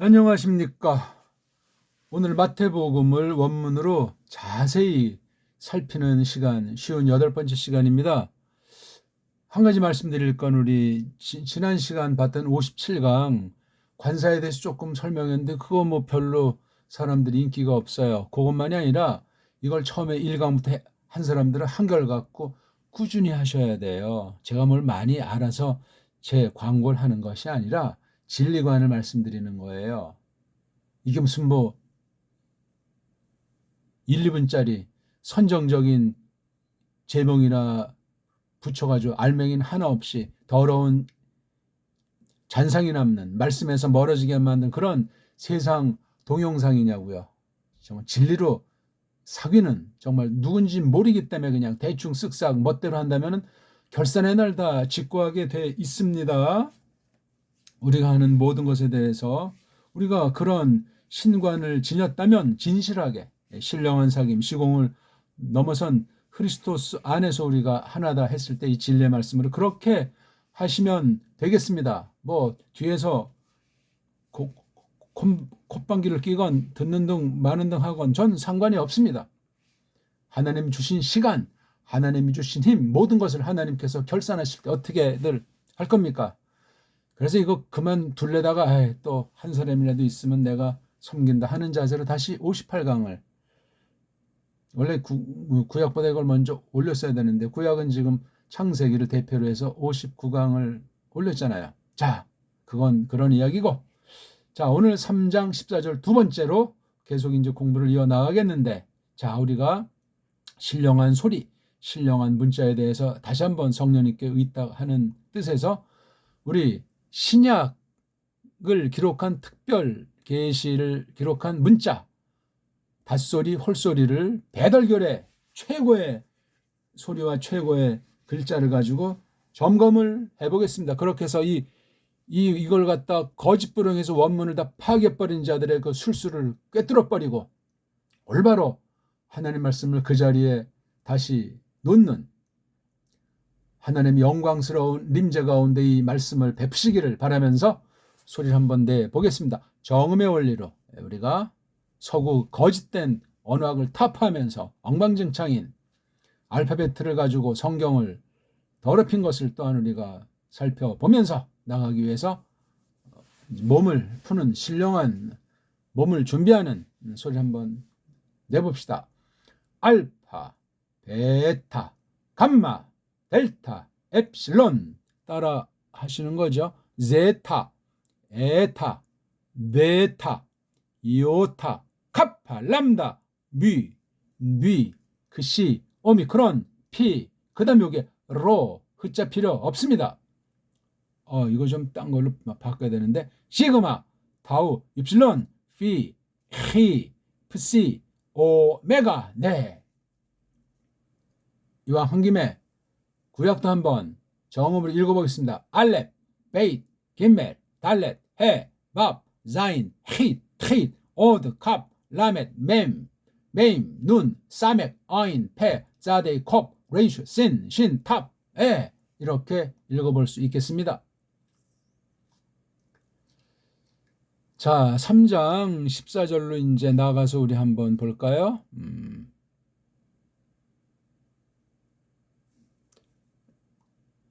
안녕하십니까. 오늘 마태복음을 원문으로 자세히 살피는 시간, 쉬운 8번째 시간입니다. 한 가지 말씀드릴 건 우리 지난 시간 봤던 57강 관사에 대해서 조금 설명했는데 그거 뭐 별로 사람들이 인기가 없어요. 그것만이 아니라 이걸 처음에 1강부터 한 사람들은 한결같고 꾸준히 하셔야 돼요. 제가 뭘 많이 알아서 제 광고를 하는 것이 아니라 진리관을 말씀드리는 거예요. 이게 무슨 뭐 1, 2분짜리 선정적인 제목이나 붙여가지고 알맹이는 하나 없이 더러운 잔상이 남는 말씀에서 멀어지게 만든 그런 세상 동영상이냐고요. 정말 진리로 사귀는 정말 누군지 모르기 때문에 그냥 대충 쓱싹 멋대로 한다면 결산의 날 다 직구하게 돼 있습니다. 우리가 하는 모든 것에 대해서 우리가 그런 신관을 지녔다면 진실하게 신령한 사귐, 시공을 넘어선 크리스토스 안에서 우리가 하나다 했을 때 이 진리의 말씀으로 그렇게 하시면 되겠습니다. 뭐 뒤에서 콧방귀를 끼건 듣는 등 마는 등 하건 전 상관이 없습니다. 하나님 주신 시간, 하나님이 주신 힘, 모든 것을 하나님께서 결산하실 때 어떻게들 할 겁니까? 그래서 이거 그만 둘래다가 또 한 사람이라도 있으면 내가 섬긴다 하는 자세로 다시 58강을 원래 구약보다 이걸 먼저 올렸어야 되는데 구약은 지금 창세기를 대표로 해서 59강을 올렸잖아요. 자, 그건 그런 이야기고, 자, 오늘 3장 14절 두 번째로 계속 이제 공부를 이어나가겠는데, 자, 우리가 신령한 소리, 신령한 문자에 대해서 다시 한번 성령님께 의탁하는 뜻에서 우리 신약을 기록한 특별 계시를 기록한 문자, 닷소리, 홀소리를 배달결에 최고의 소리와 최고의 글자를 가지고 점검을 해보겠습니다. 그렇게 해서 이걸 갖다 거짓부렁해서 원문을 다 파괴버린 자들의 그 술수를 꿰뚫어버리고 올바로 하나님 말씀을 그 자리에 다시 놓는 하나님의 영광스러운 림제 가운데 이 말씀을 베푸시기를 바라면서 소리를 한번 내보겠습니다. 정음의 원리로 우리가 서구 거짓된 언어학을 타파하면서 엉망진창인 알파벳을 가지고 성경을 더럽힌 것을 또한 우리가 살펴보면서 나가기 위해서 몸을 푸는 신령한 몸을 준비하는 소리 한번 내봅시다. 알파, 베타, 감마, 델타, 엡실론 따라 하시는 거죠. 제타, 에타, 베타, 이오타, 카파, 람다, 뉘, 크시, 오미크론, 피, 그 다음 요게 로, 흐자 필요 없습니다. 이거 좀 딴 걸로 바꿔야 되는데 시그마, 타우, 입실론, 피, 히, 프시, 오메가. 네. 이왕 한 김에 구약도 한번 정음으로 읽어보겠습니다. 알렙, 베이트, 김멜, 달렛, 해, 밥, 자인, 힛, 흣, 오드, 캅, 라멧, 맴, 메임, 눈, 사맥, 어인, 페, 자데이, 콥, 레이슈, 신, 신, 탑, 에 이렇게 읽어볼 수 있겠습니다. 자, 3장 14절로 이제 나가서 우리 한번 볼까요?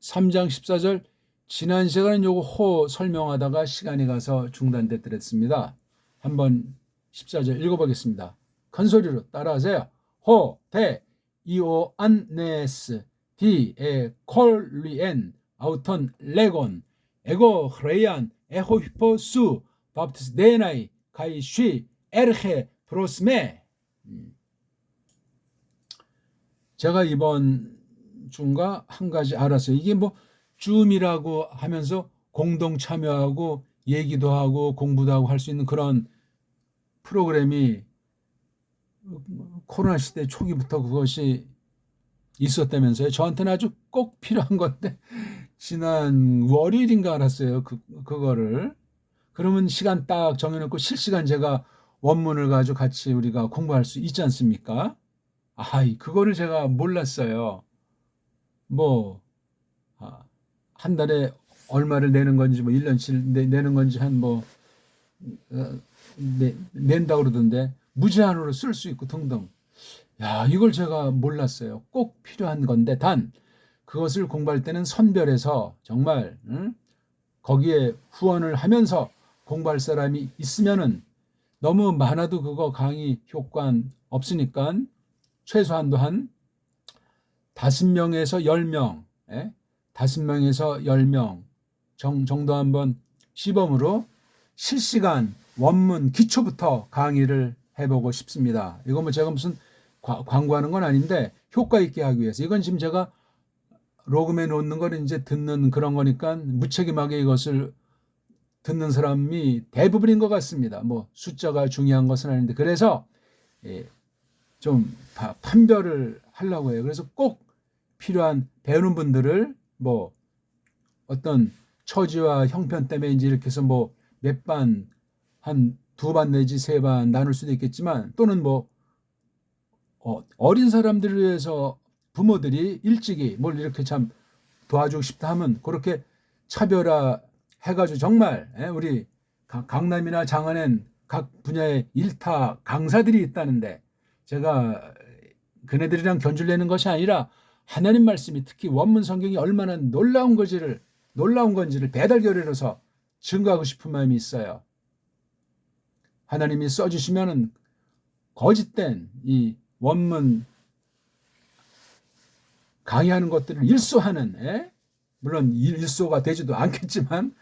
3장 14절 지난 시간은 요거 호 설명하다가 시간이 가서 중단됐더랬습니다. 한번 14절 읽어보겠습니다. 큰 소리로 따라하세요. 호, 대, 이오, 안네스, 디, 에, 콜리엔, 아우턴, 레곤, 에고, 흐레이안, 에호, 히포, 수, 바프티스, 데나이, 가이, 쉬, 에르헤, 프로스메. 제가 이번 중과 한 가지 알았어요. 이게 뭐 줌이라고 하면서 공동 참여하고 얘기도 하고 공부도 하고 할 수 있는 그런 프로그램이 코로나 시대 초기부터 그것이 있었다면서요. 저한테는 아주 꼭 필요한 건데 지난 월요일인가 알았어요. 그거를. 그러면 시간 딱 정해놓고 실시간 제가 원문을 가지고 같이 우리가 공부할 수 있지 않습니까? 그거를 제가 몰랐어요. 뭐 한 달에 얼마를 내는 건지 뭐 1년치 내는 건지 한 뭐 낸다 그러던데 무제한으로 쓸 수 있고 등등. 야, 이걸 제가 몰랐어요. 꼭 필요한 건데 단 그것을 공부할 때는 선별해서 정말 거기에 후원을 하면서 공부할 사람이 있으면은 너무 많아도 그거 강의 효과는 없으니까 최소한도 한 5명에서 10명, 5명에서 10명 정도 한번 시범으로 실시간 원문 기초부터 강의를 해보고 싶습니다. 이거 뭐 제가 무슨 광고하는 건 아닌데 효과 있게 하기 위해서. 이건 지금 제가 로그에 놓는 거는 이제 듣는 그런 거니까 무책임하게 이것을 듣는 사람이 대부분인 것 같습니다. 뭐 숫자가 중요한 것은 아닌데 그래서 좀 판별을 하려고 해요. 그래서 꼭 필요한 배우는 분들을 뭐 어떤 처지와 형편 때문에 이제 이렇게 해서 뭐 몇 반, 한 2반 내지 3반 나눌 수도 있겠지만 또는 뭐 어린 사람들을 위해서 부모들이 일찍이 뭘 이렇게 참 도와주고 싶다 하면 그렇게 차별화 해가지고 정말 우리 강남이나 장안엔 각 분야의 일타 강사들이 있다는데 제가 그네들이랑 견줄 내는 것이 아니라 하나님 말씀이 특히 원문 성경이 얼마나 놀라운 건지를 배달결의로서 증거하고 싶은 마음이 있어요. 하나님이 써주시면은 거짓된 이 원문 강의하는 것들을 일소하는, 물론 일소가 되지도 않겠지만,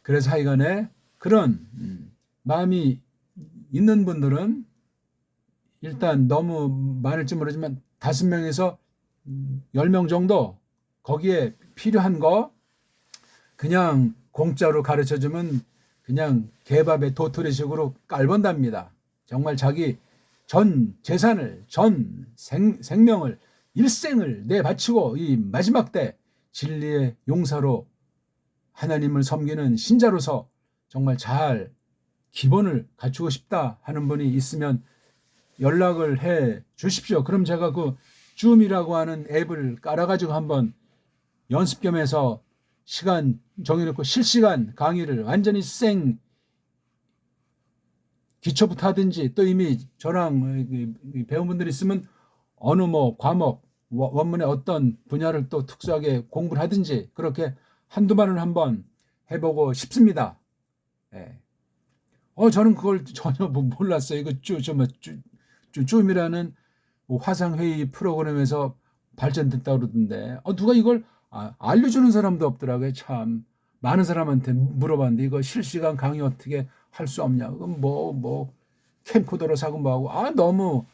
그래서 하여간에 그런 마음이 있는 분들은 일단 너무 많을지 모르지만 5명에서 10명 정도 거기에 필요한 거 그냥 공짜로 가르쳐주면 그냥 개밥에 도토리식으로 깔본답니다. 정말 자기 전 재산을, 전 생명을, 일생을 내바치고 이 마지막 때 진리의 용사로 하나님을 섬기는 신자로서 정말 잘 기본을 갖추고 싶다 하는 분이 있으면 연락을 해 주십시오. 그럼 제가 그 줌이라고 하는 앱을 깔아가지고 한번 연습 겸 해서 시간 정해놓고 실시간 강의를 완전히 생 기초부터 하든지 또 이미 저랑 배운 분들이 있으면 어느 뭐 과목 원문의 어떤 분야를 또 특수하게 공부를 하든지 그렇게 한두 번을 한번 해보고 싶습니다. 예. 저는 그걸 전혀 몰랐어요. 이거 줌이라는 화상회의 프로그램에서 발전됐다고 그러던데 누가 이걸 알려주는 사람도 없더라고요. 참 많은 사람한테 물어봤는데 이거 실시간 강의 어떻게 할 수 없냐. 그럼 뭐 캠코더로 사고 뭐하고 너무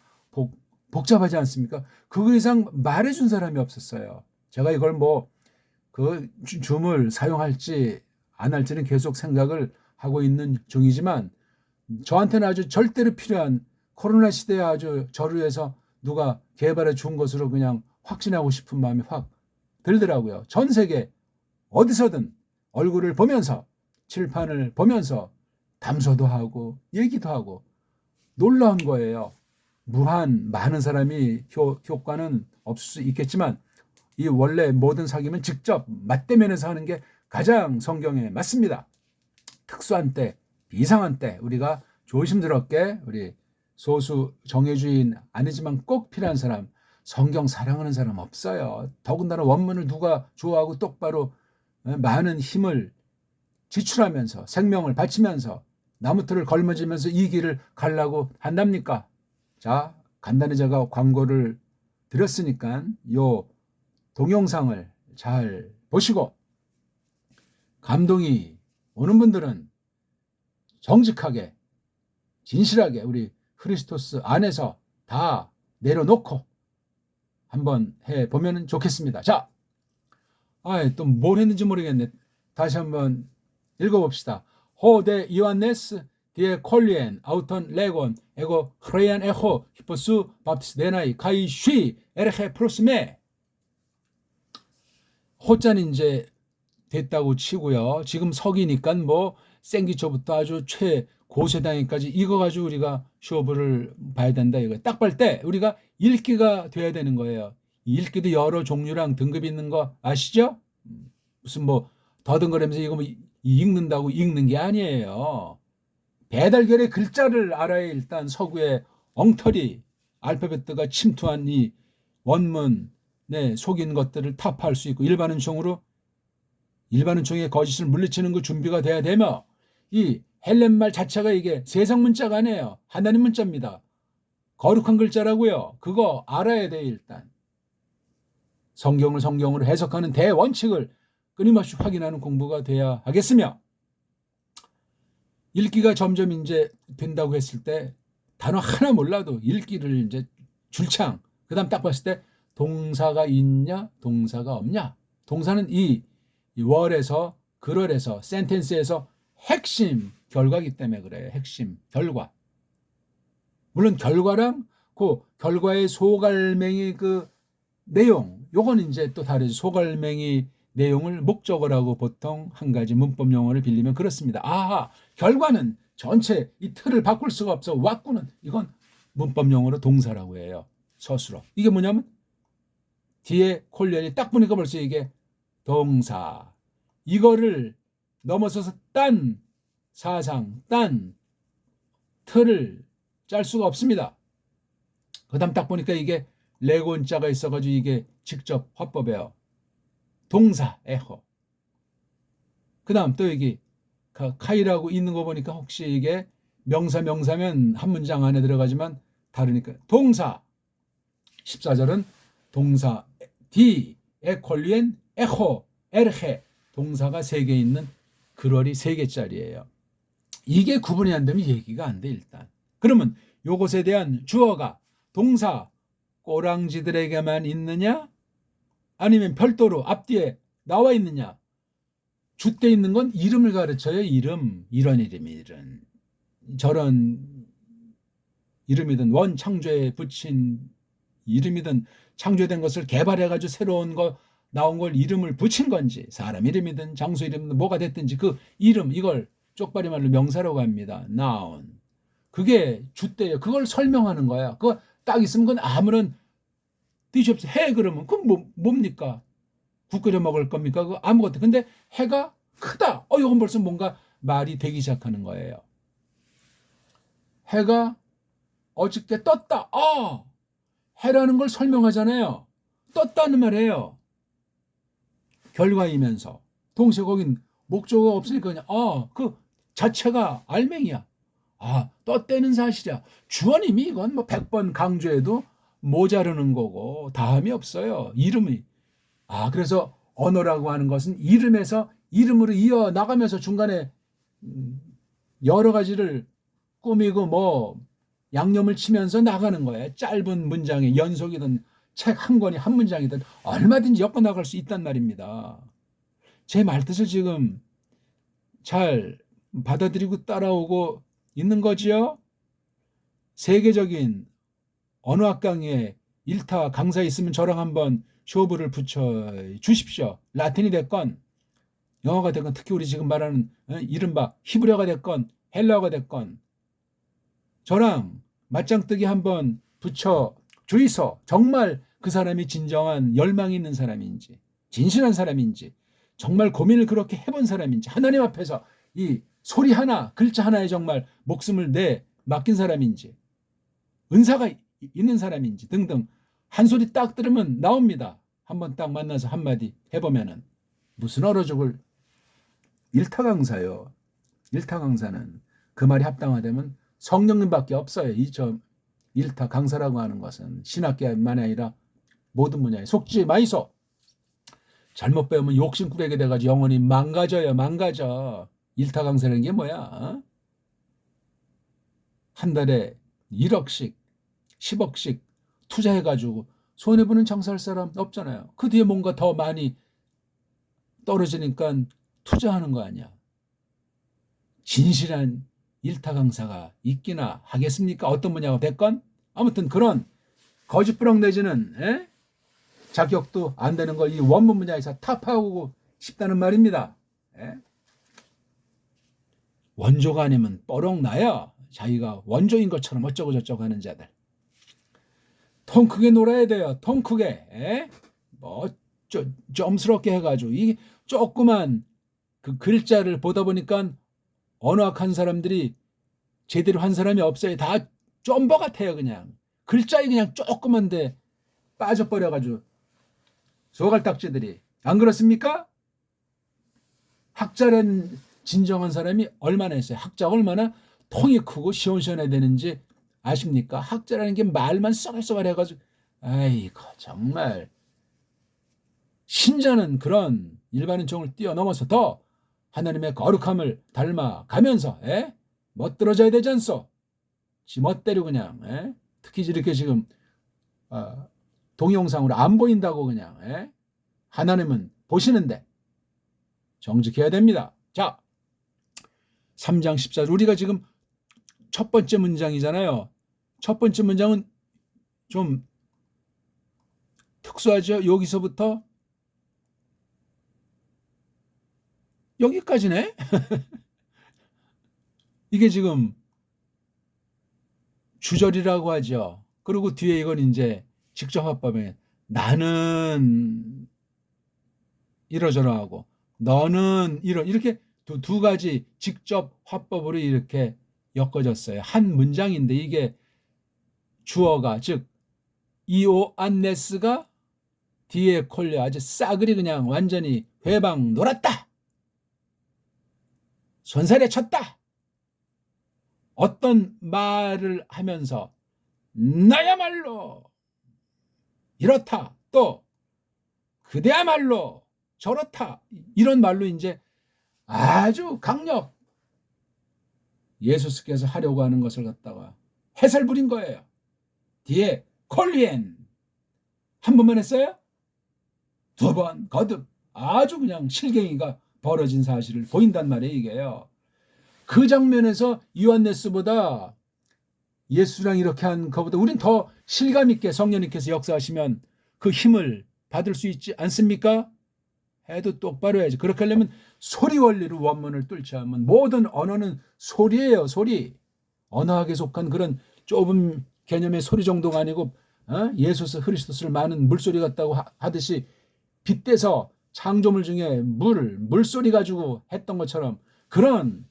복잡하지 않습니까? 그거 이상 말해준 사람이 없었어요. 제가 이걸 그 줌을 사용할지 안 할지는 계속 생각을 하고 있는 중이지만 저한테는 아주 절대로 필요한 코로나 시대에 아주 저를 위해서 누가 개발해 준 것으로 그냥 확신하고 싶은 마음이 확 들더라고요. 전 세계 어디서든 얼굴을 보면서 칠판을 보면서 담소도 하고 얘기도 하고 놀라운 거예요. 무한 많은 사람이 효과는 없을 수 있겠지만 이 원래 모든 사귐은 직접 맞대면에서 하는 게 가장 성경에 맞습니다. 특수한 때, 이상한 때 우리가 조심스럽게 우리 소수 정예주의인 아니지만 꼭 필요한 사람, 성경 사랑하는 사람 없어요. 더군다나 원문을 누가 좋아하고 똑바로 많은 힘을 지출하면서 생명을 바치면서 나무틀을 걸머지면서 이 길을 가려고 한답니까? 자, 간단히 제가 광고를 드렸으니까 요 동영상을 잘 보시고 감동이 오는 분들은 정직하게 진실하게 우리 크리스토스 안에서 다 내려놓고 한번 해보면 좋겠습니다. 자, 또 뭘 했는지 모르겠네. 다시 한번 읽어봅시다. 호데 이완네스 디에 콜리엔 아우턴 레곤 에고 크레안 에호 히포스 밥티스 데나이 카이 쉬 에르헤 프로스메. 호자는 이제 됐다고 치고요. 지금 석이니까 생기초부터 아주 최고세단위까지 이거 가지고 우리가 쇼부를 봐야 된다. 이거 딱 볼 때 우리가 읽기가 돼야 되는 거예요. 읽기도 여러 종류랑 등급이 있는 거 아시죠? 무슨 더듬거리면서 이거 읽는다고 읽는 게 아니에요. 배달결의 글자를 알아야 일단 서구의 엉터리 알파벳가 침투한 이 원문에 속인 것들을 타파할 수 있고 일반 은총의 거짓을 물리치는 그 준비가 돼야 되며 이 헬렌말 자체가 이게 세상 문자가 아니에요. 하나님 문자입니다. 거룩한 글자라고요. 그거 알아야 돼 일단. 성경을 성경으로 해석하는 대원칙을 끊임없이 확인하는 공부가 돼야 하겠으며 읽기가 점점 이제 된다고 했을 때 단어 하나 몰라도 읽기를 이제 줄창 그다음 딱 봤을 때 동사가 있냐 동사가 없냐 동사는 이 월에서 글월에서 센텐스에서 핵심 결과이기 때문에 그래요. 핵심 결과. 물론 결과랑 그 결과의 소갈맹이 그 내용 요건 이제 또 다르죠. 소갈맹이 내용을 목적어라고 보통 한 가지 문법 용어를 빌리면 그렇습니다. 아하, 결과는 전체 이 틀을 바꿀 수가 없어. 왁구는 이건 문법 용어로 동사라고 해요. 서술어. 이게 뭐냐면 뒤에 콜련이 딱 보니까 벌써 이게 동사. 이거를 넘어서서 딴 사상, 딴 틀을 짤 수가 없습니다. 그 다음 딱 보니까 이게 레곤자가 있어가지고 이게 직접 화법이에요. 동사, 에호. 그 다음 또 여기 카이라고 있는 거 보니까 혹시 이게 명사면 한 문장 안에 들어가지만 다르니까 동사 14절은 동사 디, 에콜리엔, 에호, 에르헤 동사가 3개 있는 글월이 3개짜리예요. 이게 구분이 안 되면 얘기가 안 돼 일단. 그러면 요것에 대한 주어가 동사 꼬랑지들에게만 있느냐? 아니면 별도로 앞뒤에 나와 있느냐? 주때 있는 건 이름을 가르쳐요. 이름. 이런 이름이든 저런 이름이든 원 창조에 붙인 이름이든 창조된 것을 개발해가지고 새로운 거 나온 걸 이름을 붙인 건지 사람 이름이든 장소 이름이든 뭐가 됐든지 그 이름 이걸 쪽발이 말로 명사라고 합니다. noun. 그게 주때예요. 그걸 설명하는 거야. 그거 딱 있으면 그건 아무런 뜻이 없어. 해 그러면 그건 뭡니까? 국 끓여 먹을 겁니까? 그거 아무것도. 근데 해가 크다. 이건 벌써 뭔가 말이 되기 시작하는 거예요. 해가 어저께 떴다. 해라는 걸 설명하잖아요. 떴다는 말이에요. 결과이면서. 동시에 거긴 목적어가 없으니까 그냥 그 자체가 알맹이야. 떴다는 사실이야. 주어님이 이건 뭐 100번 강조해도 모자르는 거고 다음이 없어요. 이름이. 그래서 언어라고 하는 것은 이름에서 이름으로 이어나가면서 중간에 여러 가지를 꾸미고 뭐 양념을 치면서 나가는 거예요. 짧은 문장의 연속이든 책 한 권이 한 문장이든 얼마든지 엮어 나갈 수 있단 말입니다. 제 말뜻을 지금 잘 받아들이고 따라오고 있는 거지요? 세계적인 언어학 강의에 일타 강사 있으면 저랑 한번 쇼부를 붙여 주십시오. 라틴이 됐건 영어가 됐건 특히 우리 지금 말하는 이른바 히브리어가 됐건 헬라어가 됐건 저랑 맞짱뜨기 한번 붙여 주이소. 정말 그 사람이 진정한 열망이 있는 사람인지 진실한 사람인지 정말 고민을 그렇게 해본 사람인지 하나님 앞에서 이 소리 하나 글자 하나에 정말 목숨을 내 맡긴 사람인지 은사가 있는 사람인지 등등 한 소리 딱 들으면 나옵니다. 한번 딱 만나서 한마디 해보면은 무슨 얼어 죽을 일타 강사요. 일타 강사는 그 말이 합당하다면 성령님밖에 없어요. 저 일타 강사라고 하는 것은 신학계만이 아니라 모든 분야에 속지 마이소. 잘못 배우면 욕심꾸레게 돼가지고 영혼이 망가져요. 망가져. 일타 강사라는 게 뭐야? 한 달에 1억씩 10억씩 투자해가지고 손해보는 장사할 사람 없잖아요. 그 뒤에 뭔가 더 많이 떨어지니까 투자하는 거 아니야. 진실한 일타 강사가 있기나 하겠습니까? 어떤 분야가 됐건 아무튼 그런 거짓부렁 내지는 자격도 안 되는 걸 이 원문 분야에서 타파하고 싶다는 말입니다. 원조가 아니면 뻐렁 나야 자기가 원조인 것처럼 어쩌고 저쩌고 하는 자들. 통 크게 놀아야 돼요. 통 크게. 뭐 점스럽게 해가지고 이 조그만 그 글자를 보다 보니까 언어학한 사람들이 제대로 한 사람이 없어요. 다 쫌버 같아요. 그냥 글자에 그냥 조그만데 빠져버려가지고 소갈딱지들이. 안 그렇습니까? 학자란 진정한 사람이 얼마나 있어요. 학자가 얼마나 통이 크고 시원시원해야 되는지 아십니까? 학자라는 게 말만 쏘갈쏘갈 해가지고 아이고 정말 신자는 그런 일반인 종을 뛰어넘어서 더 하나님의 거룩함을 닮아가면서 멋들어져야 되지 않소? 지멋대로 그냥 특히 이렇게 지금 동영상으로 안 보인다고 그냥 하나님은 보시는데 정직해야 됩니다. 자, 3장 14절 우리가 지금 첫 번째 문장이잖아요. 첫 번째 문장은 좀 특수하죠. 여기서부터 여기까지네. 이게 지금 주절이라고 하죠. 그리고 뒤에 이건 이제 직접 화법에 나는 이러저러 하고 너는 이렇게 두 가지 직접 화법으로 이렇게 엮어졌어요. 한 문장인데 이게 주어가 즉 이오안네스가 뒤에 콜려 아주 싸그리 그냥 완전히 회방 놀았다. 손살에 쳤다. 어떤 말을 하면서 나야말로 이렇다. 또 그대야말로 저렇다. 이런 말로 이제 아주 강력 예수께서 하려고 하는 것을 갖다가 해설 부린 거예요. 뒤에 콜리엔 한 번만 했어요? 두 번 거듭 아주 그냥 실갱이가 벌어진 사실을 보인단 말이에요. 이게요. 그 장면에서 요한네스보다 예수랑 이렇게 한 것보다 우린 더 실감 있게 성령님께서 역사하시면 그 힘을 받을 수 있지 않습니까? 해도 똑바로 해야지. 그렇게 하려면 소리 원리로 원문을 뚫지 않으면 모든 언어는 소리예요. 소리. 언어학에 속한 그런 좁은 개념의 소리 정도가 아니고 예수 그리스도를 많은 물소리 같다고 하듯이 빗대서 창조물 중에 물소리 가지고 했던 것처럼 그런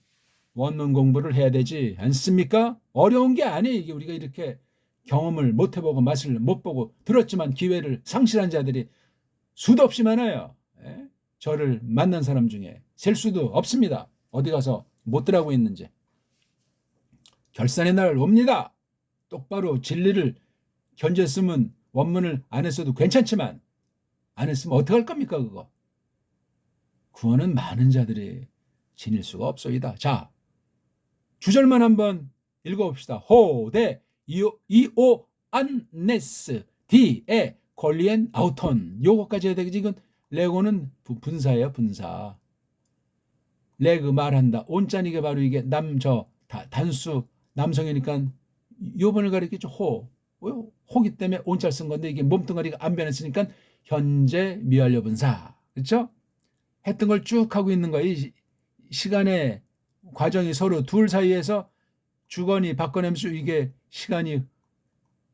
원문 공부를 해야 되지 않습니까? 어려운 게 아니에요. 이게 우리가 이렇게 경험을 못 해보고 맛을 못 보고 들었지만 기회를 상실한 자들이 수도 없이 많아요. 저를 만난 사람 중에 셀 수도 없습니다. 어디 가서 못 들하고 있는지. 결산의 날 옵니다. 똑바로 진리를 견뎠으면 원문을 안 했어도 괜찮지만 안 했으면 어떡할 겁니까 그거. 구원은 많은 자들이 지닐 수가 없소이다. 자, 주절만 한번 읽어봅시다. 호데 이오 안네스 디에 콜리엔 아우톤 요거까지 해야 되겠지. 이건 레고는 분사예요. 분사. 레그 말한다. 온자니게 바로 이게 단수 남성이니까 요번을 가리키죠. 호기 때문에 온자를 쓴 건데 이게 몸뚱아리가 안 변했으니까 현재 미완료 분사. 그렇죠? 했던 걸 쭉 하고 있는 거예요. 이 시간의 과정이 서로 둘 사이에서 주거니 받거내면서 이게 시간이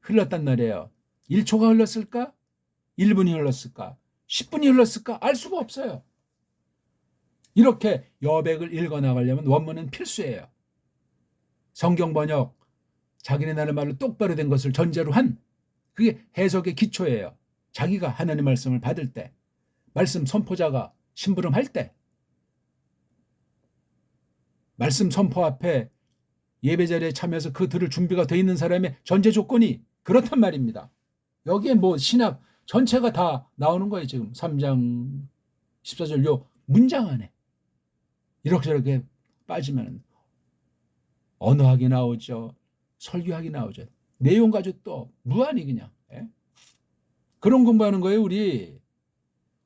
흘렀단 말이에요. 1초가 흘렀을까? 1분이 흘렀을까? 10분이 흘렀을까? 알 수가 없어요. 이렇게 여백을 읽어나가려면 원문은 필수예요. 성경 번역, 자기네 나라 말로 똑바로 된 것을 전제로 한 그게 해석의 기초예요. 자기가 하나님의 말씀을 받을 때, 말씀 선포자가 심부름할 때, 말씀 선포 앞에 예배 자리에 참여해서 그 들을 준비가 돼 있는 사람의 전제 조건이 그렇단 말입니다. 여기에 뭐 신학 전체가 다 나오는 거예요. 지금 3장 14절 요 문장 안에 이렇게 빠지면 언어학이 나오죠. 설교학이 나오죠. 내용 가지고 또 무한히 그냥 그런 공부하는 거예요. 우리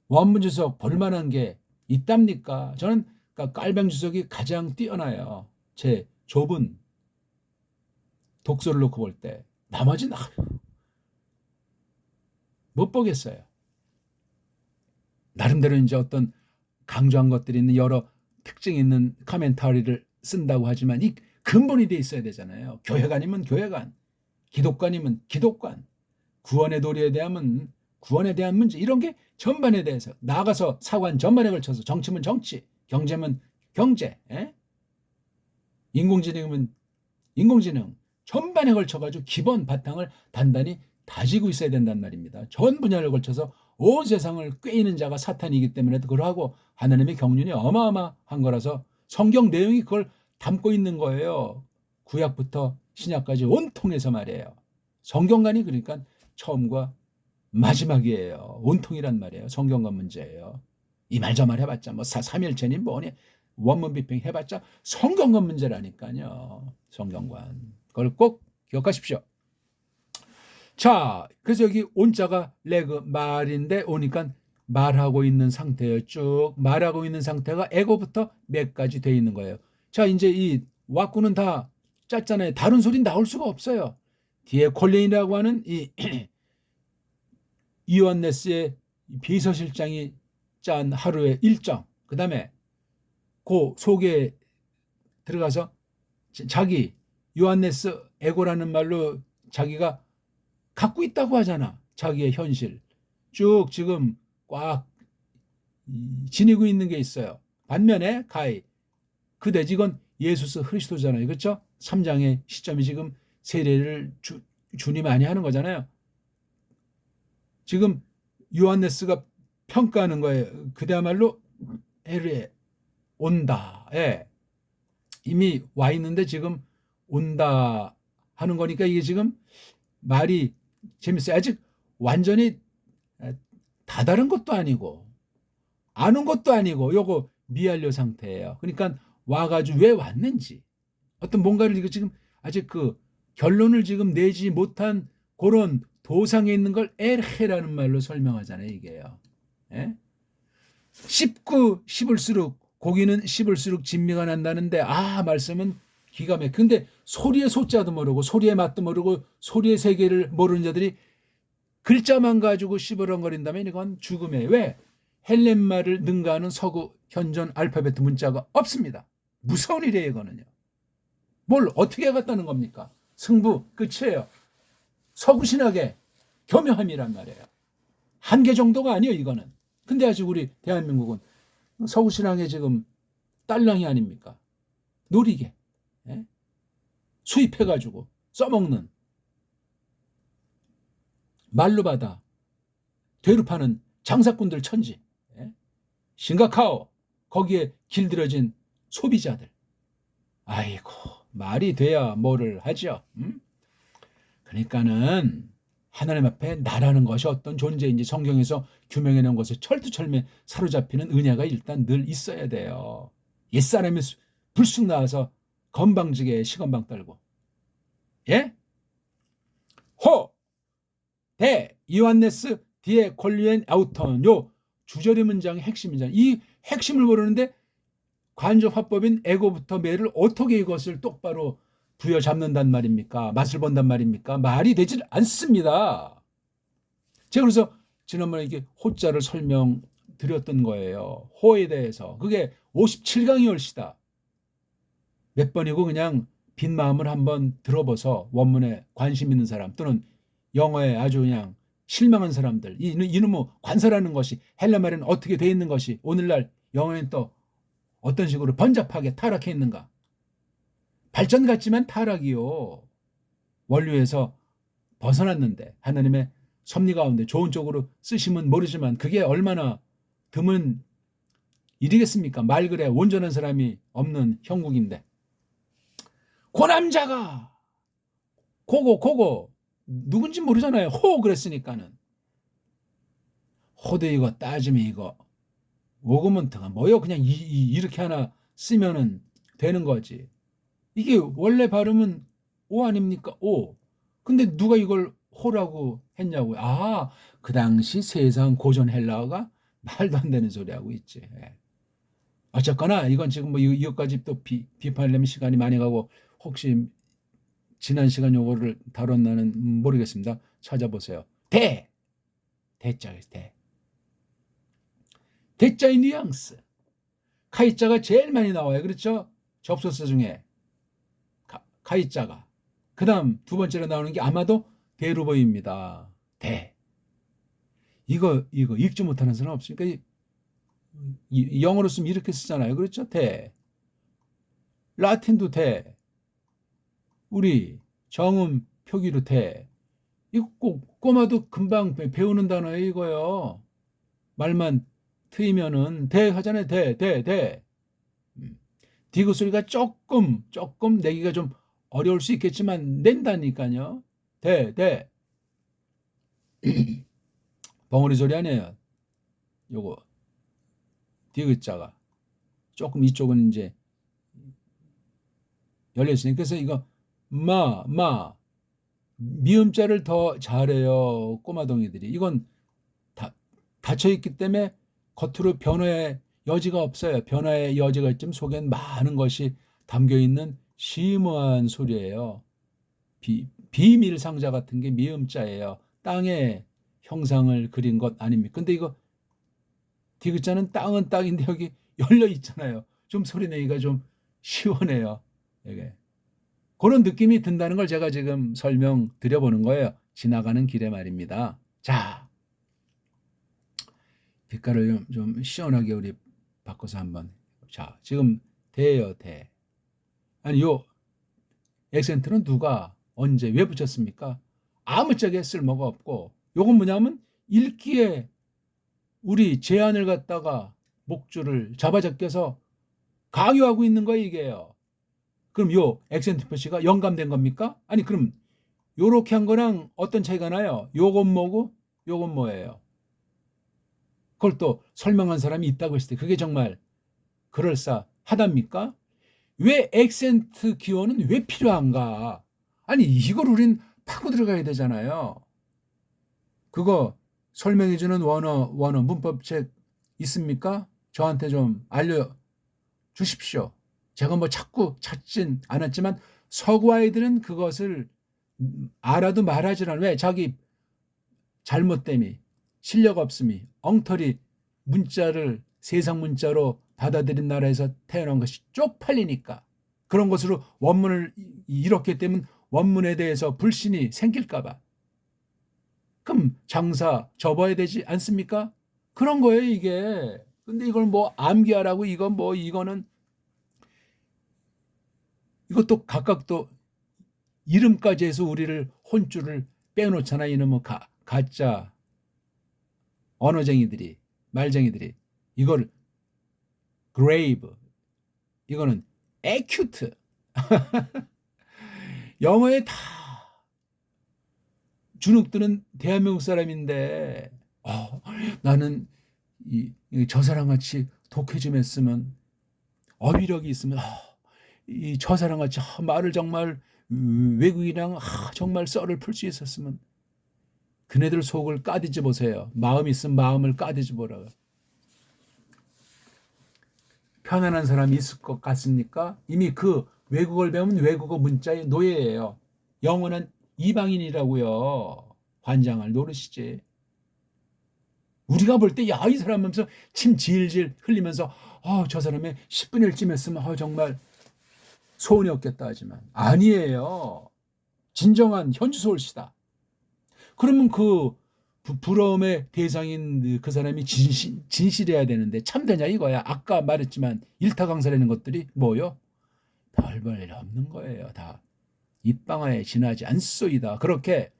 원문 주석 볼만한 게 있답니까? 저는 깔병 주석이 가장 뛰어나요. 제 좁은 독서를 놓고 볼 때 나머지는 못 보겠어요. 나름대로 이제 어떤 강조한 것들이 있는 여러 특징이 있는 카멘터리를 쓴다고 하지만 이 근본이 돼 있어야 되잖아요. 교회관이면 교회관, 기독관이면 기독관, 구원의 도리에 대한 구원에 대한 문제 이런 게 전반에 대해서 나아가서 사관 전반에 걸쳐서 정치면 정치, 경제면 경제, 인공지능이면 인공지능 전반에 걸쳐가지고 기본 바탕을 단단히 다지고 있어야 된단 말입니다. 전 분야를 걸쳐서 온 세상을 꿰이는 자가 사탄이기 때문에 그러하고 하나님의 경륜이 어마어마한 거라서 성경 내용이 그걸 담고 있는 거예요. 구약부터 신약까지 온통해서 말이에요. 성경관이 그러니까 처음과 마지막이에요. 온통이란 말이에요. 성경관 문제예요. 이 말 저 말 해봤자 뭐 삼일체니 뭐니 원문 비평 해봤자 성경관 문제라니까요. 성경관. 그걸 꼭 기억하십시오. 자, 그래서 여기 온자가 레그 말인데 오니까 말하고 있는 상태예요. 쭉 말하고 있는 상태가 에고부터 맥까지 돼 있는 거예요. 자, 이제 이 왁구는 다 짰잖아요. 다른 소리 나올 수가 없어요. 뒤에 콜린이라고 하는 이 이완네스의 비서실장이 짠 하루의 일정, 그 다음에 그 속에 들어가서 자기 요한네스 에고라는 말로 자기가 갖고 있다고 하잖아. 자기의 현실 쭉 지금 꽉 지니고 있는 게 있어요. 반면에 가이 그대 이건 예수스 그리스도잖아요. 그렇죠? 3장의 시점이 지금 세례를 주님 많이 하는 거잖아요. 지금 요한네스가 평가하는 거예요. 그대야말로 에르에 온다. 예. 이미 와 있는데 지금 온다 하는 거니까 이게 지금 말이 재밌어요. 아직 완전히 다 다른 것도 아니고 아는 것도 아니고 요거 미완료 상태예요. 그러니까 와가지고 왜 왔는지 어떤 뭔가를 이거 지금 아직 그 결론을 지금 내지 못한 그런 도상에 있는 걸 에르헤라는 말로 설명하잖아요. 이게요. 예? 씹을수록 고기는 씹을수록 진미가 난다는데 말씀은 기가 막혀. 근데 소리의 소자도 모르고 소리의 맛도 모르고 소리의 세계를 모르는 자들이 글자만 가지고 씹으렁거린다면 이건 죽음이에요. 왜? 헬렌말을 능가하는 서구 현존 알파벳 문자가 없습니다. 무서운 일이에요. 이거는요. 뭘 어떻게 갖다는 겁니까? 승부 끝이에요. 서구 신학의 교묘함이란 말이에요. 한계 정도가 아니에요. 이거는. 근데 아직 우리 대한민국은 서구 신앙의 지금 딸랑이 아닙니까? 노리게 예? 수입해가지고 써먹는 말로 받아 되루파는 장사꾼들 천지 예? 심각하오. 거기에 길들여진 소비자들. 아이고 말이 돼야 뭐를 하죠. 그러니까는 하나님 앞에 나라는 것이 어떤 존재인지 성경에서 규명해 놓은 것을 철두철미 사로잡히는 은혜가 일단 늘 있어야 돼요. 옛사람이 불쑥 나와서 건방지게 시건방 떨고 예? 호! 대! 이완네스 뒤에 콜리엔 아우턴 요 주저리 문장의 핵심 문장. 이 핵심을 모르는데 관조 화법인 에고부터 매를 어떻게 이것을 똑바로 부여잡는단 말입니까? 맛을 본단 말입니까? 말이 되질 않습니다. 제가 그래서 지난번에 이게 호자를 설명드렸던 거예요. 호에 대해서. 그게 57강이 얼시다. 몇 번이고 그냥 빈 마음을 한번 들어봐서 원문에 관심 있는 사람 또는 영어에 아주 그냥 실망한 사람들 이놈의 관설하는 것이 헬라말에는 어떻게 돼 있는 것이 오늘날 영어에는 또 어떤 식으로 번잡하게 타락해 있는가. 발전 같지만 타락이요. 원류에서 벗어났는데 하나님의 섭리 가운데 좋은 쪽으로 쓰시면 모르지만 그게 얼마나 드문 일이겠습니까? 말 그래 온전한 사람이 없는 형국인데 그 남자가 고고 누군지 모르잖아요. 호 그랬으니까는 호도 이거 따지면 이거 오그먼트가 뭐요? 그냥 이렇게 하나 쓰면은 되는 거지. 이게 원래 발음은 오 아닙니까? 오. 근데 누가 이걸 호라고 했냐고요. 그 당시 세상 고전 헬라어가 말도 안 되는 소리 하고 있지. 예. 어쨌거나 이건 지금 뭐 이것까지 또 비판하려면 시간이 많이 가고 혹시 지난 시간 요거를 다뤘나는 모르겠습니다. 찾아보세요. 대자에서 대자의 뉘앙스. 카이자가 제일 많이 나와요. 그렇죠? 접속사 중에 카이자가. 그 다음 두 번째로 나오는 게 아마도 대루보입니다. 이거 읽지 못하는 사람 없습니까? 영어로 쓰면 이렇게 쓰잖아요. 그렇죠? 라틴도 우리 정음 표기로 대. 이거 꼭 꼬마도 금방 배우는 단어예요, 이거요. 말만 트이면은 대 하잖아요. 대. 음. 디귿 소리가 조금 내기가 좀 어려울 수 있겠지만 낸다니까요. 대. 벙어리 소리 아니에요. 요거 디귿자가 조금 이쪽은 이제 열려 있으니까. 그래서 이거 미음자를 더 잘해요, 꼬마동이들이. 이건 닫혀 있기 때문에 겉으로 변화의 여지가 없어요. 변화의 여지가 있지만 속엔 많은 것이 담겨 있는 심오한 소리예요. 비밀 상자 같은 게 미음자예요. 땅의 형상을 그린 것 아닙니까? 근데 이거 디귿자는 땅은 땅인데 여기 열려 있잖아요. 좀 소리 내기가 좀 시원해요. 이게 그런 느낌이 든다는 걸 제가 지금 설명드려보는 거예요. 지나가는 길에 말입니다. 자, 빛깔을 좀 시원하게 우리 바꿔서 한번. 자, 지금 대예요, 대. 아니, 요 액센트는 누가 언제 왜 붙였습니까? 아무짝에 쓸모가 없고, 요건 뭐냐면 읽기에 우리 제안을 갖다가 목줄을 잡아잡혀서 강요하고 있는 거예요, 이게요. 그럼 요 액센트 표시가 영감된 겁니까? 아니, 그럼 요렇게 한 거랑 어떤 차이가 나요? 요건 뭐고 요건 뭐예요? 그걸 또 설명한 사람이 있다고 했을 때 그게 정말 그럴싸하답니까? 왜 액센트 기호는 왜 필요한가? 아니, 이걸 우린 파고 들어가야 되잖아요. 그거 설명해주는 원어 문법책 있습니까? 저한테 좀 알려주십시오. 제가 뭐 자꾸 찾진 않았지만 서구 아이들은 그것을 알아도 말하지 않아요. 왜? 자기 잘못됨이, 실력 없음이, 엉터리 문자를 세상 문자로 받아들인 나라에서 태어난 것이 쪽팔리니까. 그런 것으로 원문을 이렇게 되면 원문에 대해서 불신이 생길까 봐. 그럼 장사 접어야 되지 않습니까? 그런 거예요, 이게. 근데 이걸 뭐 암기하라고 이거는 이것도 각각 또 이름까지 해서 우리를 혼줄을 빼놓잖아. 이놈의 가짜 언어쟁이들이, 말쟁이들이. 이걸 grave, 이거는 acute. 영어에 다 주눅드는 대한민국 사람인데 나는 저 사람같이 독해 좀 했으면, 어휘력이 있으면, 저 사람같이 말을 정말 외국인이랑 정말 썰을 풀 수 있었으면. 그네들 속을 까디지 보세요. 마음 있으면 마음을 까디지 보라고. 편안한 사람이 있을 것 같습니까? 이미 그 외국어를 배우면 외국어 문자의 노예예요. 영어는 이방인이라고요. 관장을 노르시지. 우리가 볼 때 야, 이 사람 하면서 침 질질 흘리면서 저 사람의 10분의 1쯤 했으면 정말 소원이 없겠다 하지만 아니에요. 진정한 현주 소울시다. 그러면 그 부러움의 대상인 그 사람이 진실해야 되는데 참되냐 이거야. 아까 말했지만 일타강사라는 것들이 뭐요? 별볼 일 없는 거예요. 다 입방아에 지나지 않소이다. 그렇게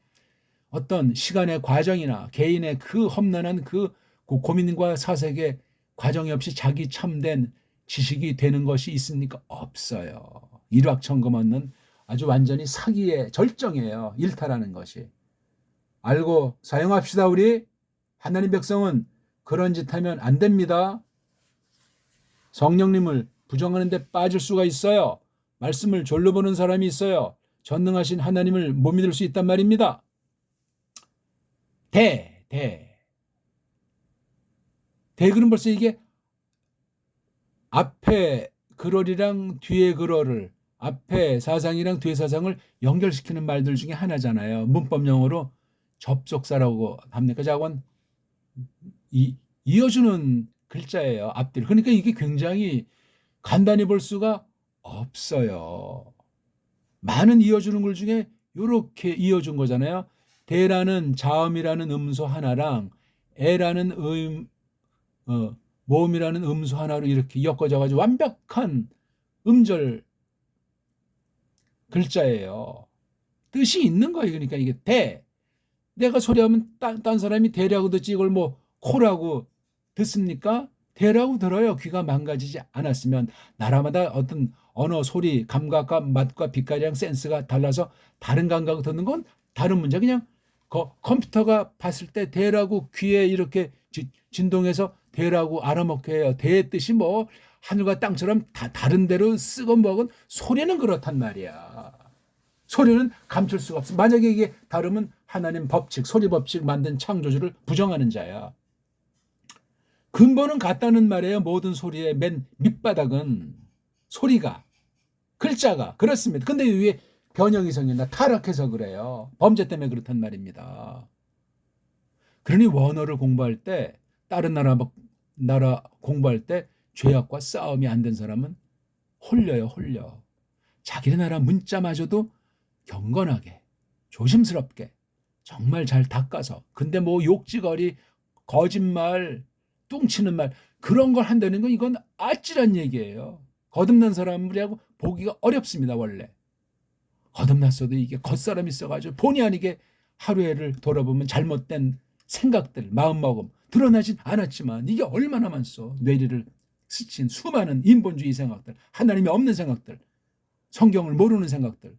어떤 시간의 과정이나 개인의 그 험난한 그 고민과 사색의 과정이 없이 자기 참된 지식이 되는 것이 있습니까? 없어요. 일확천금 없는 아주 완전히 사기의 절정이에요. 일타라는 것이. 알고 사용합시다. 우리 하나님 백성은 그런 짓 하면 안 됩니다. 성령님을 부정하는 데 빠질 수가 있어요. 말씀을 졸로 보는 사람이 있어요. 전능하신 하나님을 못 믿을 수 있단 말입니다. 대글은 벌써 이게 앞에 그럴이랑 뒤에 그럴을, 앞에 사상이랑 뒤에 사상을 연결시키는 말들 중에 하나잖아요. 문법 용어로 접속사라고 합니까? 자건 이어주는 글자예요. 앞뒤를. 그러니까 이게 굉장히 간단히 볼 수가 없어요. 많은 이어주는 글 중에 이렇게 이어준 거잖아요. 대라는 자음이라는 음소 하나랑 에라는 모음이라는 음소 하나로 이렇게 엮어져 가지고 완벽한 음절 글자예요. 뜻이 있는 거예요. 그러니까 이게 대. 내가 소리하면 딴 사람이 대라고 듣지 이걸 뭐 코라고 듣습니까? 대라고 들어요. 귀가 망가지지 않았으면. 나라마다 어떤 언어, 소리, 감각과 맛과 빛깔이랑 센스가 달라서 다른 감각을 듣는 건 다른 문제. 그냥 컴퓨터가 봤을 때 대라고 귀에 이렇게 진동해서 대라고 알아먹게 해요. 대의 뜻이 뭐 하늘과 땅처럼 다 다른 데로 쓰고 먹은 소리는 그렇단 말이야. 소리는 감출 수가 없어. 만약에 이게 다르면 하나님 법칙, 소리 법칙 만든 창조주를 부정하는 자야. 근본은 같다는 말이에요. 모든 소리의 맨 밑바닥은 소리가, 글자가 그렇습니다. 근데 위에 변형이 생긴다. 타락해서 그래요. 범죄 때문에 그렇단 말입니다. 그러니 원어를 공부할 때 다른 나라 공부할 때 죄악과 싸움이 안 된 사람은 홀려요. 홀려. 자기 나라 문자마저도 경건하게 조심스럽게 정말 잘 닦아서 근데 뭐 욕지거리 거짓말 뚱치는 말 그런 걸 한다는 건 이건 아찔한 얘기예요. 거듭난 사람들하고 보기가 어렵습니다. 원래 거듭났어도 이게 겉사람이 있어가지고 본의 아니게 하루에를 돌아보면 잘못된 생각들 마음먹음 드러나진 않았지만 이게 얼마나 많소. 뇌리를 스친 수많은 인본주의 생각들 하나님이 없는 생각들 성경을 모르는 생각들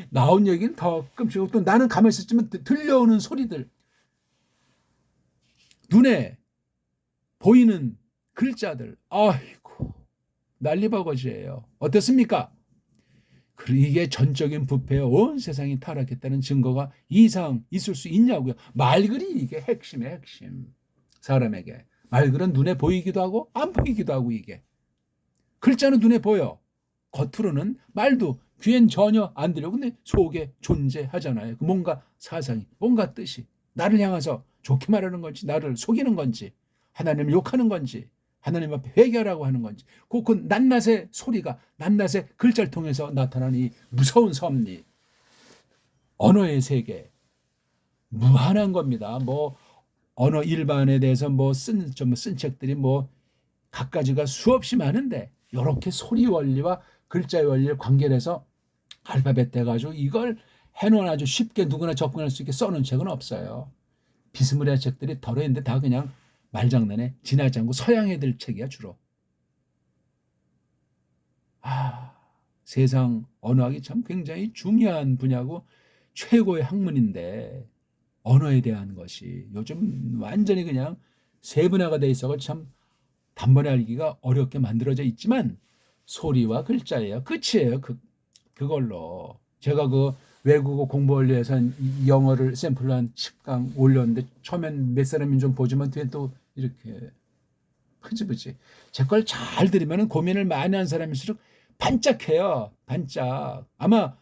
나온 얘기는 더 끔찍하고 또 나는 가만히 있었지만 들려오는 소리들 눈에 보이는 글자들 아이고 난리버거지예요. 어떻습니까? 이게 전적인 부패에 온 세상이 타락했다는 증거가 이상 있을 수 있냐고요. 말글이 이게 핵심이에요. 핵심. 사람에게 말글은 눈에 보이기도 하고 안 보이기도 하고 이게 글자는 눈에 보여. 겉으로는 말도 귀엔 전혀 안 들려. 근데 속에 존재하잖아요. 뭔가 사상이, 뭔가 뜻이 나를 향해서 좋게 말하는 건지 나를 속이는 건지 하나님을 욕하는 건지 하나님 앞에 회개하라고 하는 건지 그 낱낱의 소리가 낱낱의 글자를 통해서 나타나는 이 무서운 섭리 언어의 세계 무한한 겁니다. 뭐 언어 일반에 대해서 쓴 책들이 뭐 갖가지가 수없이 많은데 이렇게 소리 원리와 글자의 원리를 관계해서 알파벳 해가지고 이걸 해놓은 아주 쉽게 누구나 접근할 수 있게 써놓은 책은 없어요. 비스무리한 책들이 덜어 있는데 다 그냥 말장난에 지나지 않고 서양 애들 책이야 주로. 세상 언어학이 참 굉장히 중요한 분야고 최고의 학문인데 언어에 대한 것이 요즘 완전히 그냥 세분화가 돼 있어서 참 단번에 알기가 어렵게 만들어져 있지만 소리와 글자예요. 끝이에요. 그걸로 제가 그 외국어 공부하려 해서 영어를 샘플로 한 10강 올렸는데 처음엔 몇 사람인 좀 보지만 뒤에 또 이렇게 흐지부지 제 걸 잘 들으면 고민을 많이 한 사람일수록 반짝해요. 반짝. 아마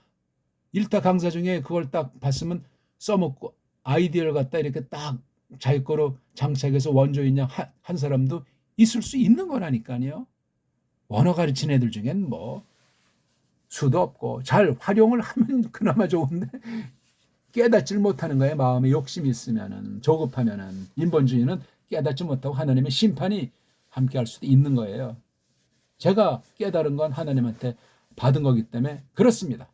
일타 강사 중에 그걸 딱 봤으면 써먹고 아이디어를 갖다 이렇게 딱 자기 거로 장착해서 원조인양 한 사람도 있을 수 있는 거라니까요. 언어 가르치는 애들 중엔 뭐 수도 없고 잘 활용을 하면 그나마 좋은데 깨닫지를 못하는 거예요. 마음에 욕심이 있으면은 조급하면은 인본주의는 깨닫지 못하고 하나님의 심판이 함께할 수도 있는 거예요. 제가 깨달은 건 하나님한테 받은 거기 때문에 그렇습니다.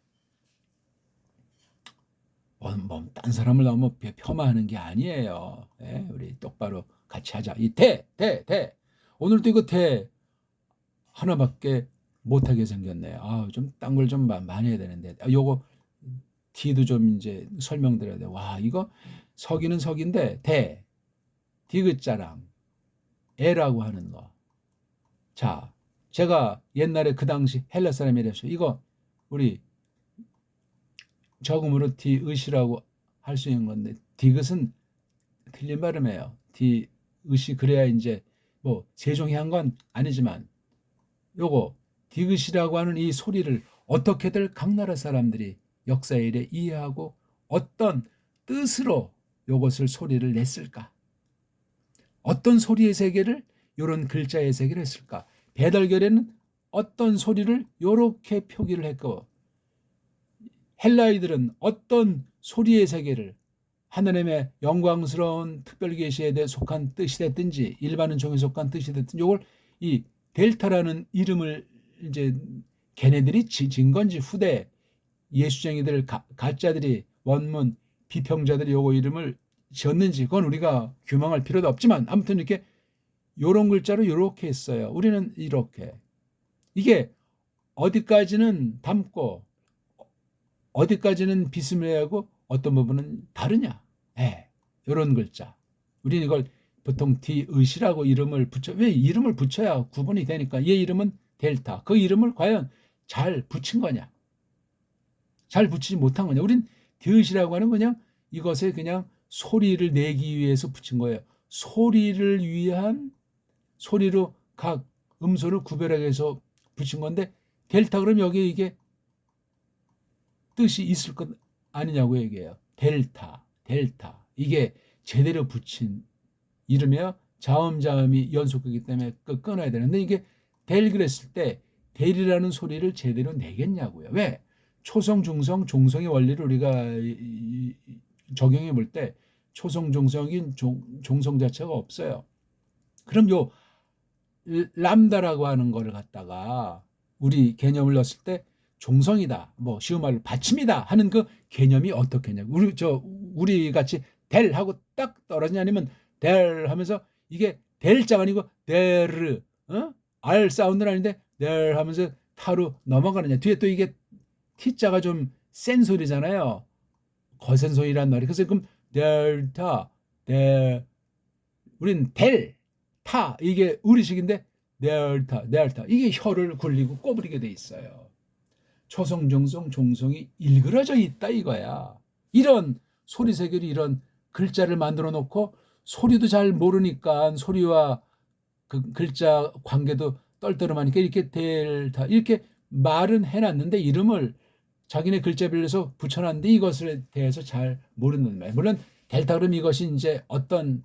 딴 사람을 너무 폄하하는 게 아니에요. 네? 우리 똑바로 같이 하자. 이 대. 오늘도 이거 대 하나밖에 못하게 생겼네요. 좀 딴 걸 좀 많이 해야 되는데. 요거 D도 좀 이제 설명드려야 돼. 와, 이거 석이는 석인데 대, 디귿자랑 에라고 하는 거. 자, 제가 옛날에 그 당시 헬라 사람이라서 이거 우리 적음으로 디귿이라고 할 수 있는 건데 디귿은 틀린 발음이에요. 디귿이 그래야 이제 뭐 세종이 한 건 아니지만 요거 디귿이라고 하는 이 소리를 어떻게들 각 나라 사람들이 역사에 이래 이해하고 어떤 뜻으로 요것을 소리를 냈을까? 어떤 소리의 세계를 요런 글자의 세계를 했을까? 배달결에는 어떤 소리를 요렇게 표기를 했고 헬라이들은 어떤 소리의 세계를 하나님의 영광스러운 특별 계시에 대해 속한 뜻이 됐든지 일반 은총에 속한 뜻이 됐든지 요걸 이 델타라는 이름을 이제 걔네들이 진 건지 후대 예수쟁이들 가짜들이 원문 비평자들이 요거 이름을 지었는지 그건 우리가 규명할 필요도 없지만 아무튼 이렇게 요런 글자로 요렇게 했어요. 우리는 이렇게. 이게 어디까지는 닮고 어디까지는 비스무리하고 어떤 부분은 다르냐. 요런 글자. 우리는 이걸 보통 디귿이라고 이름을 붙여. 왜 이름을 붙여야 구분이 되니까. 얘 이름은 델타. 그 이름을 과연 잘 붙인 거냐. 잘 붙이지 못한 거냐. 우린 디귿이라고 하는 그냥 이것에 그냥 소리를 내기 위해서 붙인 거예요. 소리를 위한 소리로 각 음소를 구별하기 위해서 붙인 건데 델타 그럼 여기에 이게 뜻이 있을 것 아니냐고 얘기해요. 델타. 이게 제대로 붙인 이름이야. 자음자음이 연속이기 때문에 끊어야 되는데 이게 델 그랬을 때 델이라는 소리를 제대로 내겠냐고요. 왜? 초성, 중성, 종성의 원리를 우리가 적용해 볼 때 초성, 중성인 종성 자체가 없어요. 그럼 요 람다라고 하는 거를 갖다가 우리 개념을 넣었을 때 종성이다, 뭐 쉬운 말로 받침이다 하는 그 개념이 어떻겠냐고. 우리 같이 델 하고 딱 떨어지냐 아니면 델 하면서 이게 델자가 아니고 데르, R 사운드는 아닌데 델 하면서 타로 넘어가느냐. 뒤에 또 이게 T자가 좀 센 소리잖아요. 거센 소리란 말이. 그래서 그럼 델타, 우린 델, 타 이게 우리식인데 델타 이게 혀를 굴리고 꼬부리게 돼 있어요. 초성, 중성, 종성이 일그러져 있다 이거야. 이런 소리 세계로 이런 글자를 만들어 놓고 소리도 잘 모르니까 소리와 그 글자 관계도 떨떠름하니까 이렇게 델타 이렇게 말은 해놨는데 이름을 자기네 글자별로서 붙여놨는데 이것에 대해서 잘 모르는 말. 물론 델타 그럼 이것이 이제 어떤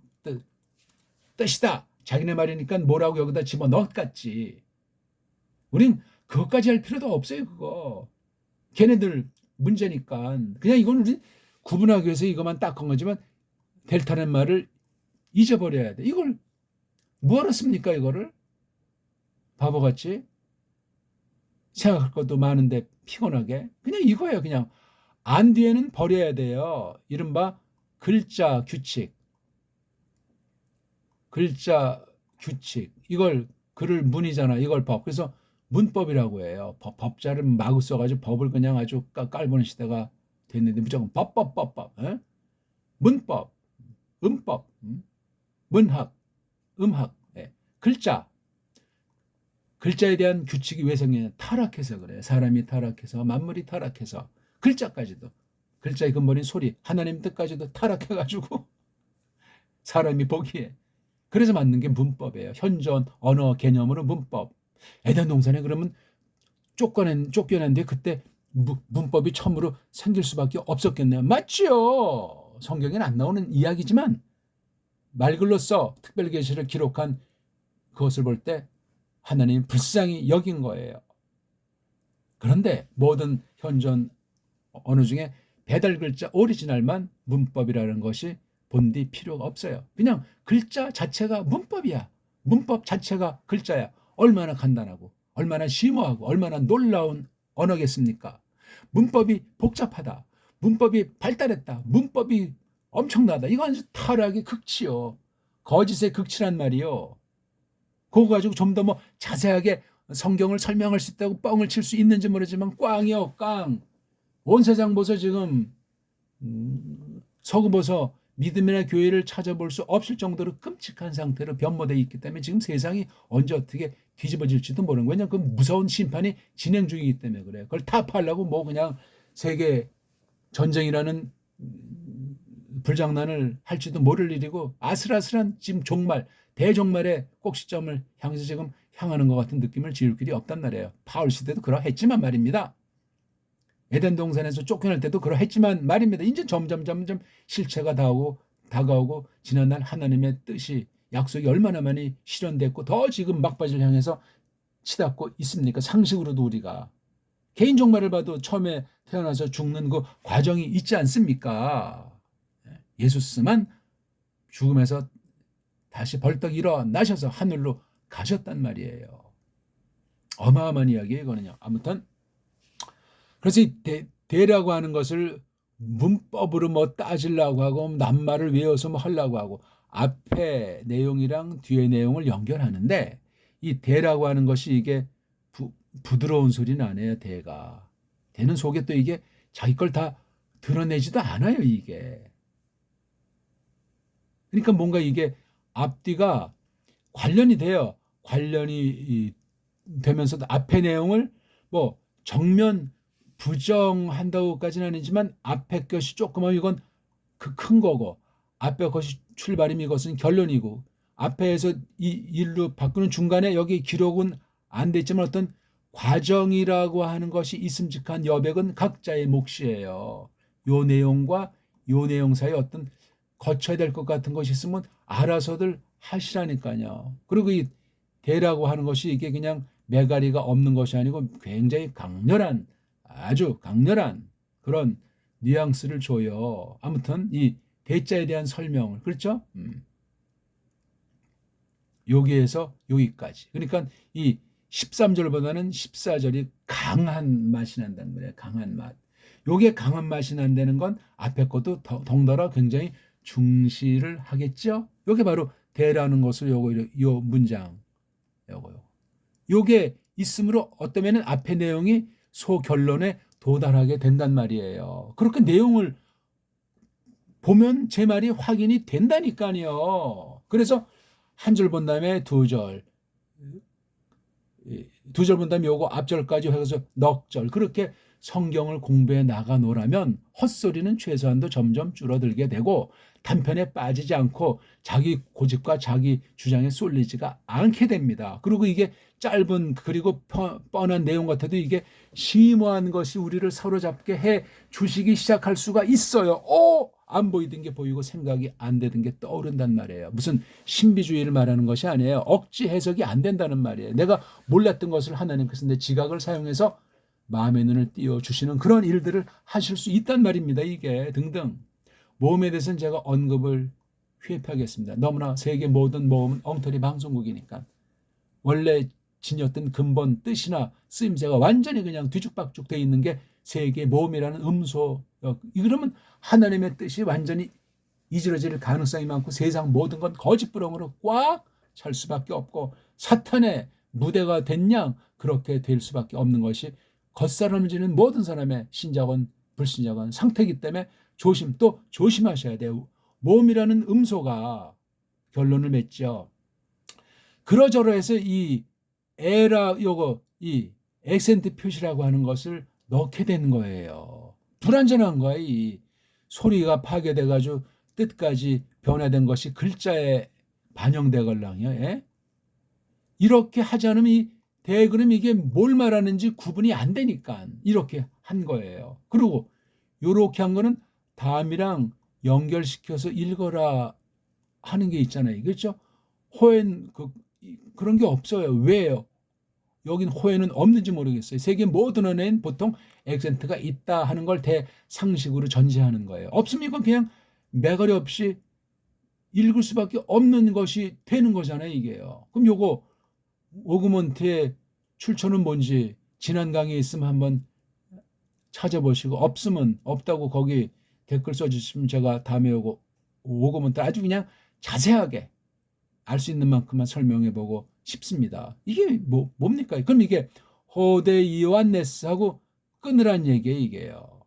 뜻이다. 자기네 말이니까 뭐라고 여기다 집어넣었겠지. 우린 그것까지 할 필요도 없어요. 그거. 걔네들 문제니까. 그냥 이건 우리 구분하기 위해서 이것만 딱 한 거지만 델타는 말을 잊어버려야 돼. 이걸 뭐하러 씁니까 이거를? 바보같이. 생각할 것도 많은데 피곤하게. 그냥 이거예요. 그냥 안 뒤에는 버려야 돼요. 이른바 글자 규칙. 이걸 글을 문이잖아. 이걸 법. 그래서 문법이라고 해요. 법자를 마구 써가지고 법을 그냥 아주 깔보는 시대가 됐는데 무조건 법. 문법, 음법, 문학, 음학. 글자에 대한 규칙이 왜 생기냐. 타락해서 그래. 사람이 타락해서 만물이 타락해서 글자까지도 글자의 근본인 소리 하나님 뜻까지도 타락해가지고 사람이 보기에 그래서 만든 게 문법이에요. 현존 언어 개념으로 문법. 에덴 동산에 그러면 쫓겨났는데 그때 문법이 처음으로 생길 수밖에 없었겠네요. 맞지요. 성경에는 안 나오는 이야기지만 말글로써 특별계시를 기록한 그것을 볼 때 하나님 불쌍히 여긴 거예요. 그런데 모든 현존 언어 중에 배달 글자 오리지널만 문법이라는 것이 본디 필요가 없어요. 그냥 글자 자체가 문법이야. 문법 자체가 글자야. 얼마나 간단하고 얼마나 심오하고 얼마나 놀라운 언어겠습니까? 문법이 복잡하다. 문법이 발달했다. 문법이 엄청나다. 이거 아주 타락의 극치요. 거짓의 극치란 말이요. 그거 가지고 좀 더 뭐 자세하게 성경을 설명할 수 있다고 뻥을 칠 수 있는지 모르지만 꽝이요. 꽝. 온 세상 보서 지금 서구보서 믿음이나 교회를 찾아볼 수 없을 정도로 끔찍한 상태로 변모되어 있기 때문에 지금 세상이 언제 어떻게 뒤집어질지도 모르는 거예요. 그 무서운 심판이 진행 중이기 때문에 그래요. 그걸 타파하려고 뭐 그냥 세계 전쟁이라는 불장난을 할지도 모를 일이고 아슬아슬한 지금 종말, 대종말의 꼭시점을 향해서 지금 향하는 것 같은 느낌을 지울 길이 없단 말이에요. 바울 시대도 그러했지만 말입니다. 에덴 동산에서 쫓겨날 때도 그러했지만 말입니다. 이제 점점 실체가 다가오고 지난날 하나님의 뜻이 약속이 얼마나 많이 실현됐고 더 지금 막바지를 향해서 치닫고 있습니까? 상식으로도 우리가 개인 종말을 봐도 처음에 태어나서 죽는 그 과정이 있지 않습니까? 예수스만 죽음에서 다시 벌떡 일어나셔서 하늘로 가셨단 말이에요. 어마어마한 이야기예요, 이거는요. 아무튼 그래서 이 대라고 하는 것을 문법으로 뭐 따지려고 하고 낱말을 외워서 뭐 하려고 하고 앞에 내용이랑 뒤에 내용을 연결하는데 이 대라고 하는 것이 이게 부드러운 소리는 안 해요. 대는 속에 또 이게 자기 걸 다 드러내지도 않아요. 이게. 그러니까 뭔가 이게 앞뒤가 관련이 돼요. 관련이 되면서도 앞에 내용을 뭐 정면 부정한다고까지는 아니지만 앞에 것이 조그마한 이건 그 큰 거고 앞에 것이 출발이면 이것은 결론이고 앞에서 이 일로 바꾸는 중간에 여기 기록은 안 돼 있지만 어떤 과정이라고 하는 것이 있음직한 여백은 각자의 몫이에요. 요 내용과 요 내용 사이에 어떤 거쳐야 될 것 같은 것이 있으면 알아서들 하시라니까요. 그리고 이 대라고 하는 것이 이게 그냥 매가리가 없는 것이 아니고 굉장히 강렬한 아주 강렬한 그런 뉘앙스를 줘요. 아무튼 이 대자에 대한 설명을 그렇죠? 여기에서 여기까지. 그러니까 이 13절보다는 14절이 강한 맛이 난다는 거예요. 강한 맛. 요게 강한 맛이 난다는 건 앞에 것도 덩달아 굉장히 중시를 하겠죠. 요게 바로 대라는 것을 요 문장 요거요. 요게 있으므로 어떠면은 앞에 내용이 소결론에 도달하게 된단 말이에요. 그렇게 내용을 보면 제 말이 확인이 된다니까요. 그래서 한 절 본 다음에 두 절 본 다음에 요거 앞절까지 해서 넉 절 그렇게 성경을 공부해 나가 놓으라면 헛소리는 최소한도 점점 줄어들게 되고 단편에 빠지지 않고 자기 고집과 자기 주장에 쏠리지가 않게 됩니다. 그리고 이게 짧은 그리고 뻔한 내용 같아도 이게 심오한 것이 우리를 사로잡게 해 주시기 시작할 수가 있어요. 안 보이던 게 보이고 생각이 안 되던 게 떠오른단 말이에요. 무슨 신비주의를 말하는 것이 아니에요. 억지 해석이 안 된다는 말이에요. 내가 몰랐던 것을 하나님께서 내 지각을 사용해서 마음의 눈을 띄워주시는 그런 일들을 하실 수 있단 말입니다. 이게 등등. 모험에 대해서는 제가 언급을 회피하겠습니다. 너무나 세계 모든 모험은 엉터리 방송국이니까 원래 지녔던 근본 뜻이나 쓰임새가 완전히 그냥 뒤죽박죽 돼 있는 게 세계 모험이라는 음소. 그러면 하나님의 뜻이 완전히 이지러질 가능성이 많고 세상 모든 건 거짓부렁으로 꽉 찰 수밖에 없고 사탄의 무대가 된 양 그렇게 될 수밖에 없는 것이 겉사람지는 모든 사람의 신자건 불신자건 상태이기 때문에 또 조심하셔야 돼요. 모험이라는 음소가 결론을 맺죠. 그러저러해서 이 이 액센트 표시라고 하는 것을 넣게 되는 거예요. 불완전한 거예요. 이 소리가 파괴돼가지고 뜻까지 변화된 것이 글자에 반영되걸랑요. 예? 이렇게 하지 않으면 이 대그럼 이게 뭘 말하는지 구분이 안 되니까 이렇게 한 거예요. 그리고 요렇게 한 거는 다음이랑 연결시켜서 읽어라 하는 게 있잖아요. 그렇죠? 호엔 그런 게 없어요. 왜요? 여긴 호에는 없는지 모르겠어요. 세계 모든 언어엔 보통 액센트가 있다 하는 걸 대상식으로 전제하는 거예요. 없으면 이건 그냥 매가리 없이 읽을 수밖에 없는 것이 되는 거잖아요. 이게요. 그럼 요거 오그먼트의 출처는 뭔지 지난 강의에 있으면 한번 찾아보시고 없으면 없다고 거기 댓글 써주시면 제가 다음에 오그먼트 아주 그냥 자세하게 알 수 있는 만큼만 설명해보고 싶습니다. 이게 뭡니까? 그럼 이게 호데 이오안네스하고 끊으란 얘기예요. 이게요.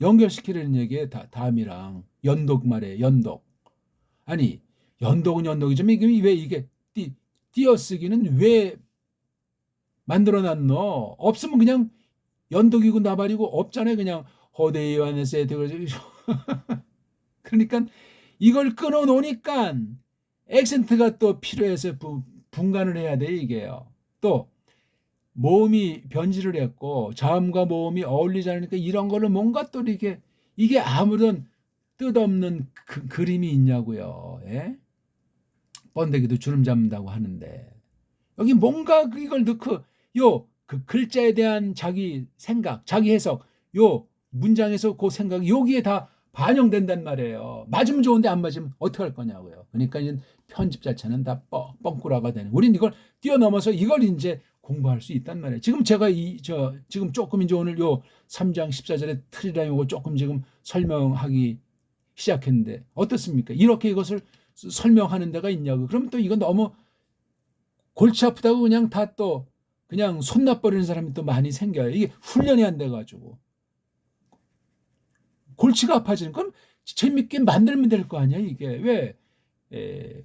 연결시키려는 얘기예요. 다음이랑 연독 말이에요. 연독. 아니 연독은 연독이지만 왜 이게 띄어쓰기는 왜 만들어놨노? 없으면 그냥 연독이고 나발이고 없잖아요. 그냥 호데 이오안네스 그러니까 이걸 끊어놓으니까 액센트가 또 필요해서 분간을 해야 돼 이게요. 또 모음이 변질을 했고 자음과 모음이 어울리지 않으니까 이런 걸로 뭔가 또 이게 아무런 뜻없는 그림이 있냐고요. 예? 번데기도 주름 잡는다고 하는데 여기 뭔가 이걸 넣고 그 글자에 대한 자기 생각, 자기 해석, 요 문장에서 그 생각이 여기에 다 반영된단 말이에요. 맞으면 좋은데 안 맞으면 어떻게 할 거냐고요. 그러니까 편집 자체는 다 뻥꾸라가 되는. 우린 이걸 뛰어넘어서 이걸 이제 공부할 수 있단 말이에요. 지금 제가 지금 조금 이제 오늘 요 3장 14절의 틀이라 요거 조금 지금 설명하기 시작했는데 어떻습니까? 이렇게 이것을 설명하는 데가 있냐고. 그러면 또 이거 너무 골치 아프다고 그냥 다 또 그냥 손놔버리는 사람이 또 많이 생겨요. 이게 훈련이 안 돼가지고. 골치가 아파지는 건 재밌게 만들면 될 거 아니야, 이게. 왜,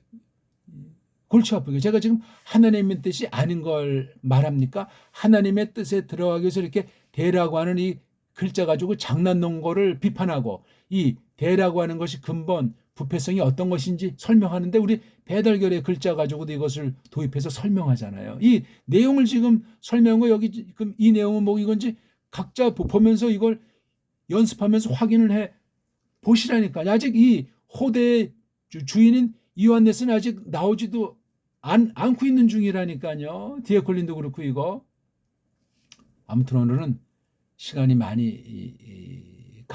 골치 아프게. 제가 지금 하나님의 뜻이 아닌 걸 말합니까? 하나님의 뜻에 들어가기 위해서 이렇게 대라고 하는 이 글자 가지고 장난 놓은 거를 비판하고 이 대라고 하는 것이 근본 부패성이 어떤 것인지 설명하는데 우리 배달결의 글자 가지고도 이것을 도입해서 설명하잖아요. 이 내용을 지금 설명한 거 여기 지금 이 내용은 뭐 이건지 각자 보면서 이걸 연습하면서 확인을 해 보시라니까. 아직 이 호대의 주인인 이완네스는 아직 나오지도 않고 있는 중이라니까요. 디에콜린도 그렇고 이거. 아무튼 오늘은 시간이 많이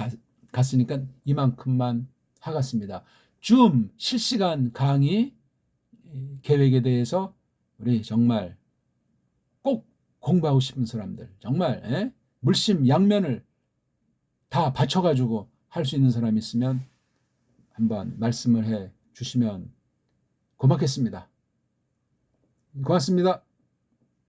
갔으니까 이만큼만 하겠습니다. 줌 실시간 강의 계획에 대해서 우리 정말 꼭 공부하고 싶은 사람들, 정말 물심 양면을 다 받쳐가지고 할 수 있는 사람이 있으면 한번 말씀을 해 주시면 고맙겠습니다. 고맙습니다.